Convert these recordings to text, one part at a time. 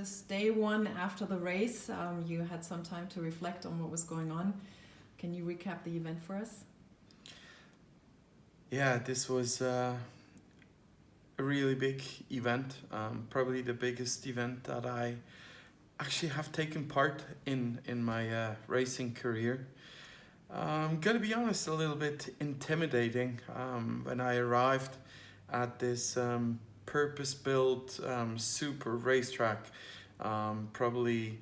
is day one after the race. You had some time to reflect on what was going on. Can you recap the event for us? Yeah, this was a really big event, probably the biggest event that I actually have taken part in my racing career. I'm gonna be honest, a little bit intimidating when I arrived at this purpose-built super racetrack, probably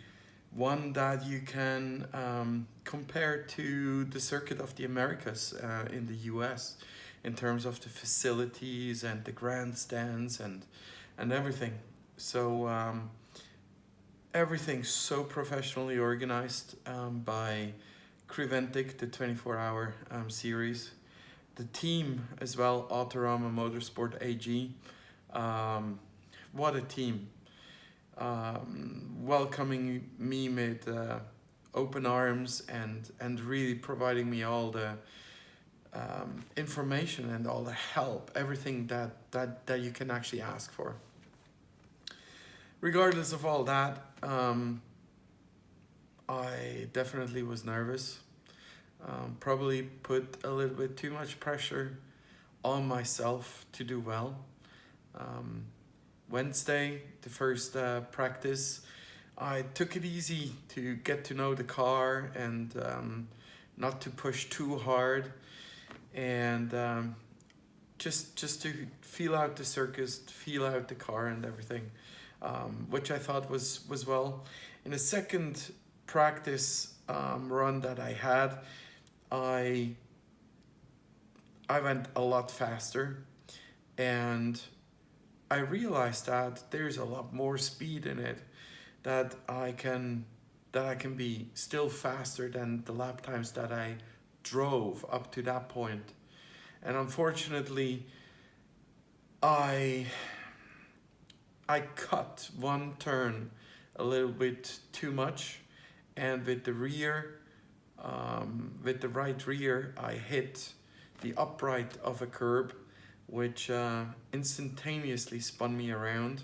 one that you can compare to the Circuit of the Americas in the US in terms of the facilities and the grandstands and everything. So everything's so professionally organized by Creventic, the 24-hour series. The team as well, Autorama Motorsport AG. What a team. Welcoming me with open arms and really providing me all the information and all the help, everything that you can actually ask for. Regardless of all that, I definitely was nervous. Probably put a little bit too much pressure on myself to do well. Wednesday, the first practice, I took it easy to get to know the car and not to push too hard, and just to feel out the circus, feel out the car and everything, which I thought was well. In the second practice run that I had, I went a lot faster, and I realized that there's a lot more speed in it, that I can be still faster than the lap times that I drove up to that point. And unfortunately, I cut one turn a little bit too much, and with the right rear, I hit the upright of a curb, which instantaneously spun me around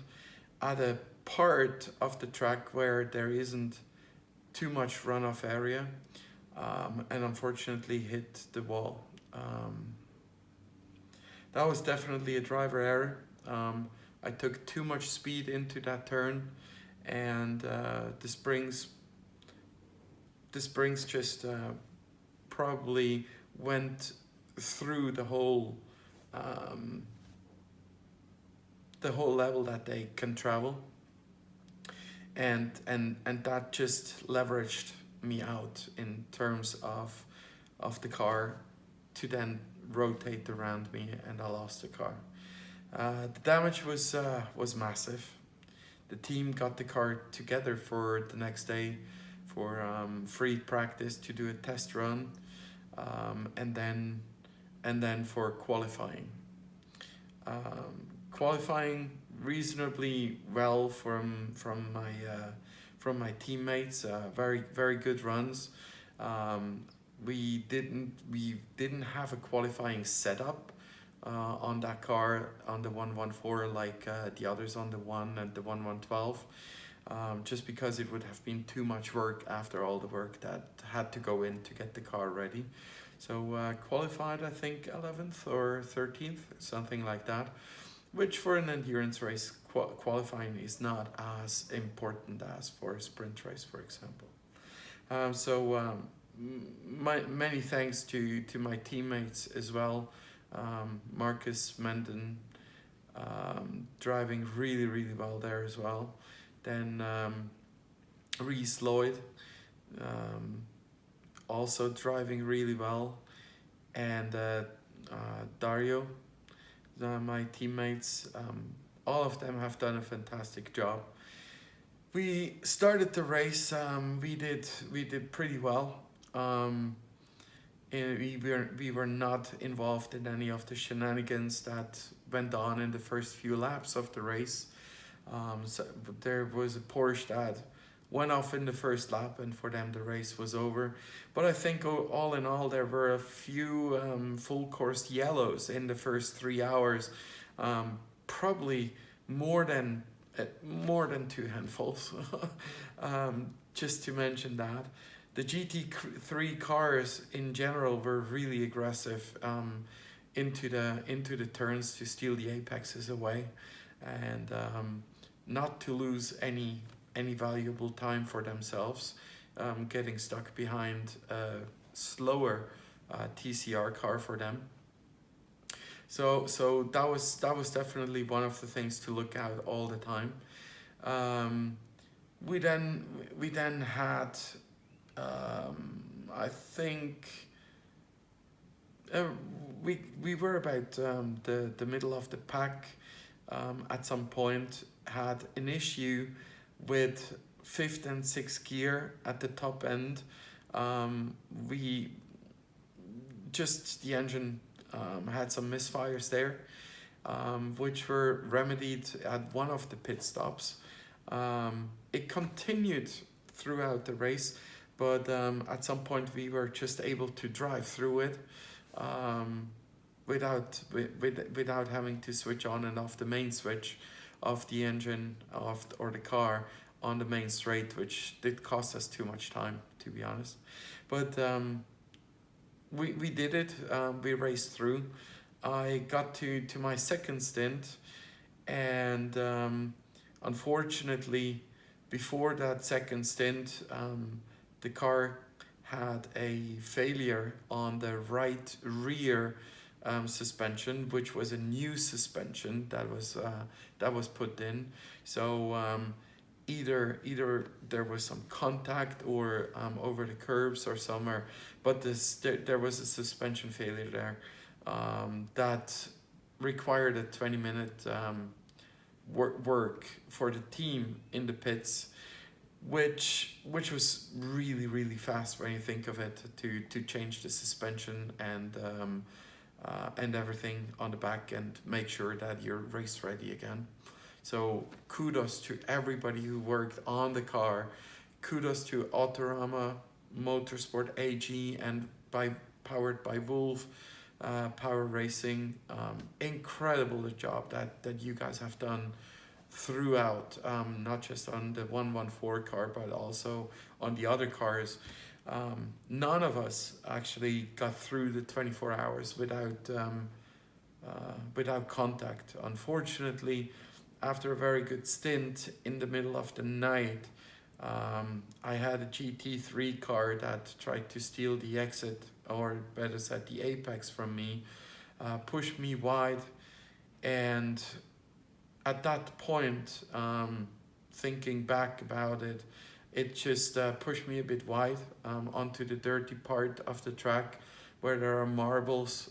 at a part of the track where there isn't too much runoff area, and unfortunately hit the wall. That was definitely a driver error. I took too much speed into that turn, and the springs just probably went through the whole level that they can travel, and that just leveraged me out in terms of the car to then rotate around me, and I lost the car. The damage was massive. The team got the car together for the next day for free practice to do a test run, and then for qualifying. Qualifying reasonably well from my teammates. Very good runs. We didn't have a qualifying setup on that car, on the 114, like the others on the 1 and the 1112, just because it would have been too much work after all the work that had to go in to get the car ready. So qualified, I think 11th or 13th, something like that, which for an endurance race, qualifying is not as important as for a sprint race, for example. Many thanks to my teammates as well. Marcus Menden driving really well there as well. Then Reese Lloyd also driving really well, and Dario, my teammates, all of them have done a fantastic job. We started the race, we did pretty well. And we were not involved in any of the shenanigans that went on in the first few laps of the race. So there was a Porsche that went off in the first lap, and for them the race was over. But I think all in all there were a few full course yellows in the first 3 hours, probably more than more than two handfuls. Just to mention that. The GT3 cars in general were really aggressive into the turns to steal the apexes away, and not to lose any valuable time for themselves, getting stuck behind a slower TCR car for them. So that was definitely one of the things to look at all the time. We then had, I think, we were about the middle of the pack. At some point, had an issue with fifth and sixth gear at the top end. The engine had some misfires there, which were remedied at one of the pit stops. It continued throughout the race, but at some point we were just able to drive through it without having to switch on and off the main switch of the engine or the car on the main straight, which did cost us too much time, to be honest. But we did it. We raced through. I got to my second stint, and unfortunately, before that second stint, the car had a failure on the right rear suspension, which was a new suspension that was put in. So either there was some contact or over the curbs or somewhere, but there was a suspension failure there that required a 20-minute work for the team in the pits, which was really fast when you think of it, to change the suspension and everything on the back and make sure that you're race ready again. So kudos to everybody who worked on the car. Kudos to Autorama, Motorsport AG, and powered by Wolf Power Racing. Incredible the job that you guys have done throughout, not just on the 114 car, but also on the other cars. None of us actually got through the 24 hours without contact. Unfortunately, after a very good stint in the middle of the night, I had a GT3 car that tried to steal the exit, or better said, the apex from me, pushed me wide, and at that point, thinking back about it, it just pushed me a bit wide onto the dirty part of the track where there are marbles,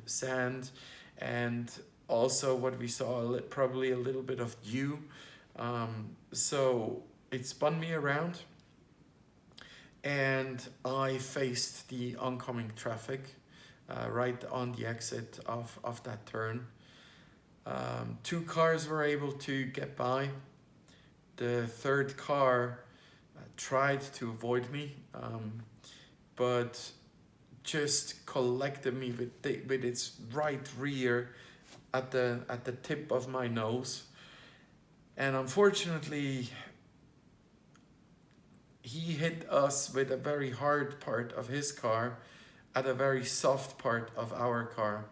sand, and also what we saw, probably a little bit of dew. So it spun me around, and I faced the oncoming traffic right on the exit of that turn. Two cars were able to get by. The third car tried to avoid me, but just collected me with its right rear at the tip of my nose, and unfortunately he hit us with a very hard part of his car at a very soft part of our car,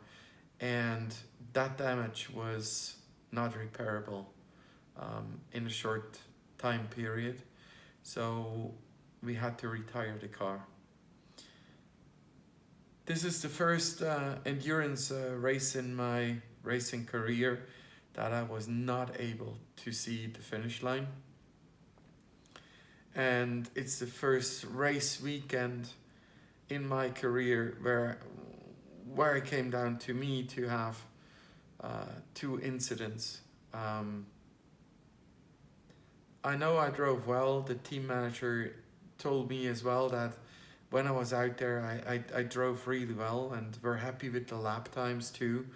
and that damage was not repairable in a short time period, so we had to retire the car. This is the first endurance race in my racing career that I was not able to see the finish line. And it's the first race weekend in my career where it came down to me to have two incidents. I know I drove well. The team manager told me as well that when I was out there, I drove really well, and we're happy with the lap times too.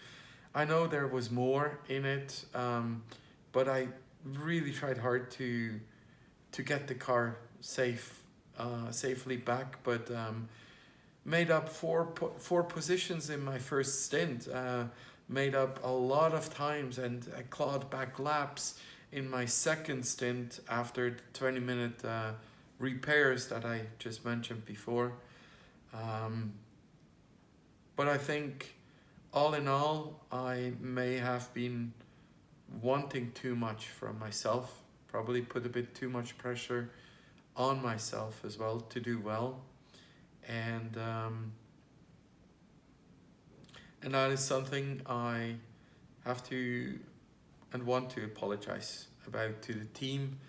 I know there was more in it, but I really tried hard to get the car safely back, but made up four positions in my first stint, made up a lot of times, and I clawed back laps, in my second stint after the 20-minute repairs that I just mentioned before. But I think all in all, I may have been wanting too much from myself, probably put a bit too much pressure on myself as well to do well. And that is something I have to and want to apologize about to the team,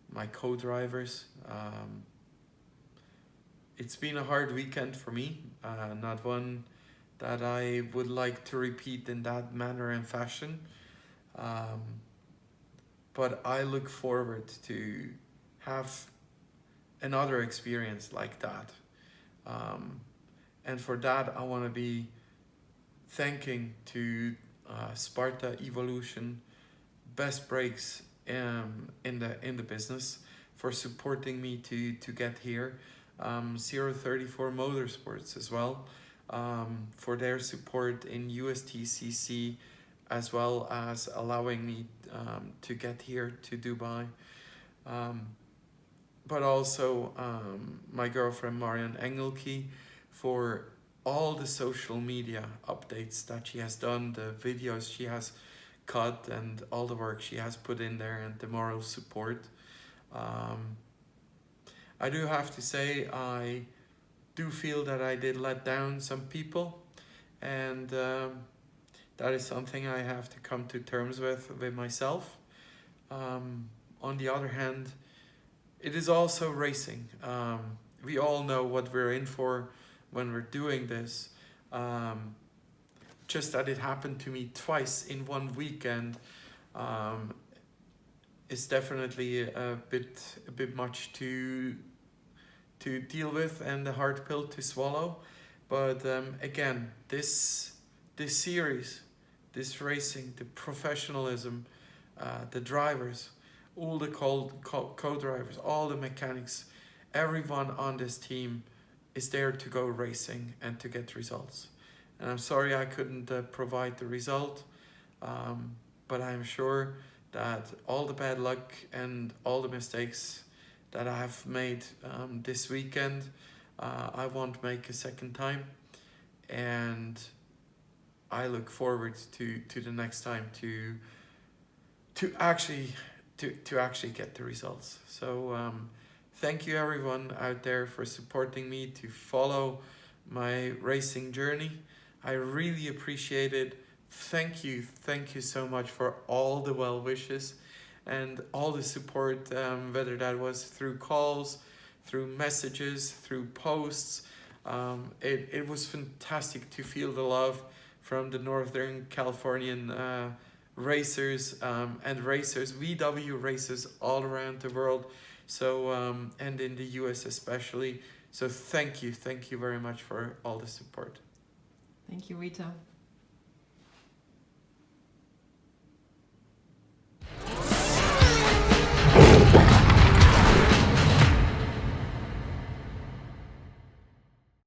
my co-drivers. It's been a hard weekend for me, not one that I would like to repeat in that manner and fashion. But I look forward to have another experience like that. And for that, I want to be thanking to Sparta Evolution, Best Brakes in the business, for supporting me to get here. 034 Motorsports as well, for their support in USTCC, as well as allowing me to get here to Dubai. But also my girlfriend Marianne Engelke for all the social media updates that she has done, the videos she has cut, and all the work she has put in there, and the moral support. I do have to say, I do feel that I did let down some people, and that is something I have to come to terms with myself. On the other hand, it is also racing. We all know what we're in for when we're doing this. Just that it happened to me twice in one weekend is definitely a bit much to deal with, and a hard pill to swallow. But again, this series, this racing, the professionalism, the drivers, all the co-drivers, all the mechanics, everyone on this team is there to go racing and to get results. And I'm sorry I couldn't provide the result, but I'm sure that all the bad luck and all the mistakes that I have made this weekend, I won't make a second time. And I look forward to the next time to actually get the results. So thank you everyone out there for supporting me to follow my racing journey. I really appreciate it. Thank you so much for all the well wishes and all the support, whether that was through calls, through messages, through posts. It was fantastic to feel the love from the Northern Californian racers and racers, VW racers all around the world, so and in the US especially. So thank you very much for all the support. Thank you, Rita.